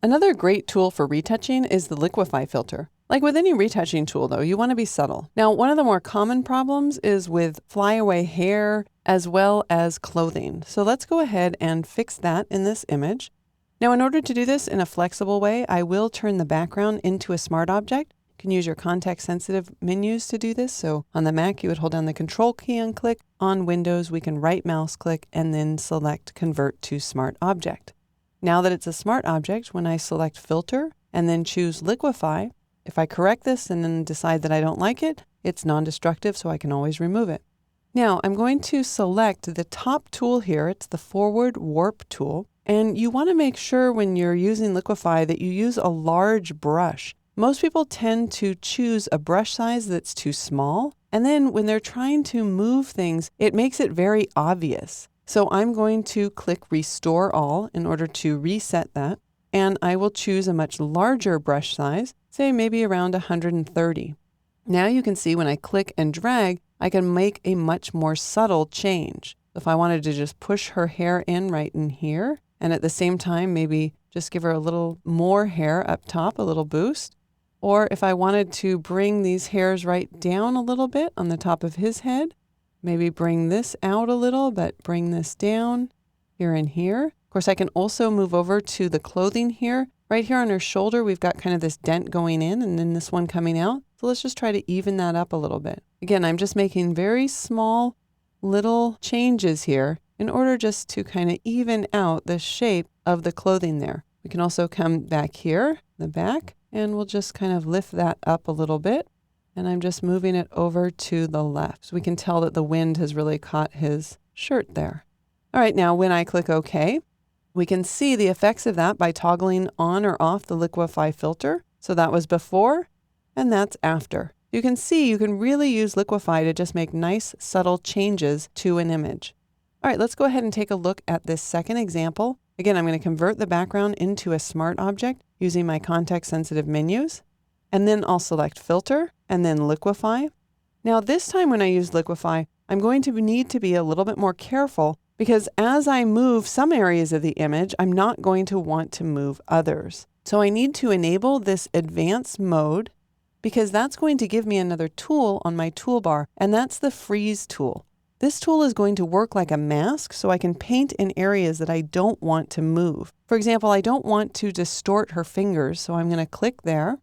Another great tool for retouching is the Liquify filter. Like with any retouching tool though, you want to be subtle. Now, one of the more common problems is with flyaway hair as well as clothing. So let's go ahead and fix that in this image. Now, in order to do this in a flexible way, I will turn the background into a smart object. You can use your context-sensitive menus to do this. So on the Mac, you would hold down the Control key and click. On Windows, we can right mouse click and then select Convert to Smart Object. Now that it's a smart object, when I select Filter and then choose Liquify, if I correct this and then decide that I don't like it, it's non-destructive, so I can always remove it. Now I'm going to select the top tool here. It's the Forward Warp tool. And you want to make sure when you're using Liquify that you use a large brush. Most people tend to choose a brush size that's too small. And then when they're trying to move things, it makes it very obvious. So I'm going to click Restore All in order to reset that. And I will choose a much larger brush size, say maybe around 130. Now you can see when I click and drag, I can make a much more subtle change. If I wanted to just push her hair in right in here, and at the same time, maybe just give her a little more hair up top, a little boost. Or if I wanted to bring these hairs right down a little bit on the top of his head, maybe bring this out a little, but bring this down here and here. Of course, I can also move over to the clothing here. Right here on her shoulder, we've got kind of this dent going in and then this one coming out. So let's just try to even that up a little bit. Again, I'm just making very small little changes here in order just to kind of even out the shape of the clothing there. We can also come back here, the back, and we'll just kind of lift that up a little bit. And I'm just moving it over to the left. So we can tell that the wind has really caught his shirt there. All right, now when I click OK, we can see the effects of that by toggling on or off the Liquify filter. So that was before, and that's after. You can see you can really use Liquify to just make nice, subtle changes to an image. All right, let's go ahead and take a look at this second example. Again, I'm going to convert the background into a smart object using my context-sensitive menus. And then I'll select Filter and then Liquify. Now this time when I use Liquify, I'm going to need to be a little bit more careful because as I move some areas of the image, I'm not going to want to move others. So I need to enable this advanced mode because that's going to give me another tool on my toolbar, and that's the Freeze tool. This tool is going to work like a mask so I can paint in areas that I don't want to move. For example, I don't want to distort her fingers, so I'm going to click there.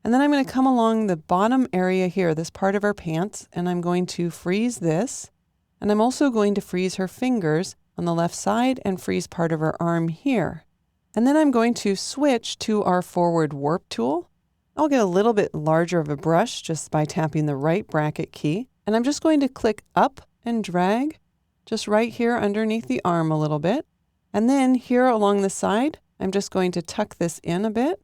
And then I'm going to come along the bottom area here, this part of her pants, and I'm going to freeze this. And I'm also going to freeze her fingers on the left side and freeze part of her arm here. And then I'm going to switch to our Forward Warp tool. I'll get a little bit larger of a brush just by tapping the right bracket key. And I'm just going to click up and drag just right here underneath the arm a little bit. And then here along the side, I'm just going to tuck this in a bit.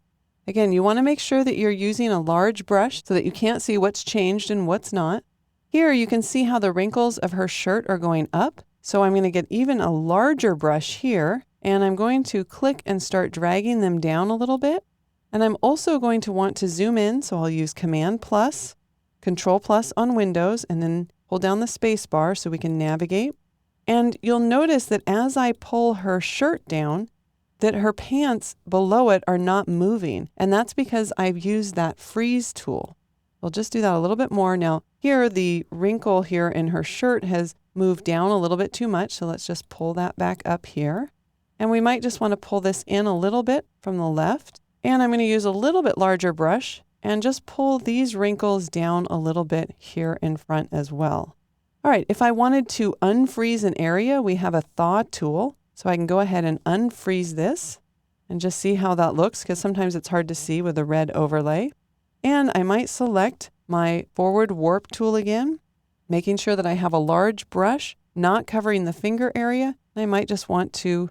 Again, you want to make sure that you're using a large brush so that you can't see what's changed and what's not. Here you can see how the wrinkles of her shirt are going up. So I'm going to get even a larger brush here, and I'm going to click and start dragging them down a little bit. And I'm also going to want to zoom in, so I'll use Command plus, Control plus on Windows, and then hold down the space bar so we can navigate. And you'll notice that as I pull her shirt down, that her pants below it are not moving. And that's because I've used that Freeze tool. We'll just do that a little bit more. Now, here the wrinkle here in her shirt has moved down a little bit too much. So let's just pull that back up here. And we might just want to pull this in a little bit from the left. And I'm going to use a little bit larger brush and just pull these wrinkles down a little bit here in front as well. All right, if I wanted to unfreeze an area, we have a Thaw tool. So I can go ahead and unfreeze this and just see how that looks, because sometimes it's hard to see with a red overlay. And I might select my Forward Warp tool again, making sure that I have a large brush, not covering the finger area. I might just want to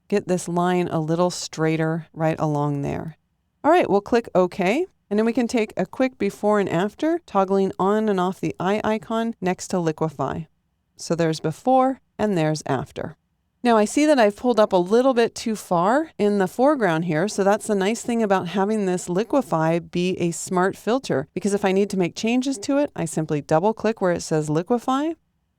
get this line a little straighter right along there. All right, we'll click OK. And then we can take a quick before and after, toggling on and off the eye icon next to Liquify. So there's before and there's after. Now I see that I've pulled up a little bit too far in the foreground here, so that's the nice thing about having this Liquify be a smart filter, because if I need to make changes to it, I simply double click where it says Liquify,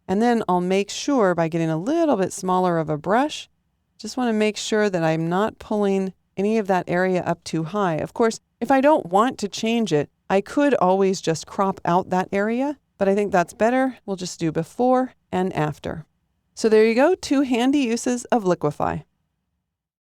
and then I'll make sure by getting a little bit smaller of a brush, just want to make sure that I'm not pulling any of that area up too high. Of course, if I don't want to change it, I could always just crop out that area, but I think that's better. We'll just do before and after. So there you go, 2 handy uses of Liquify.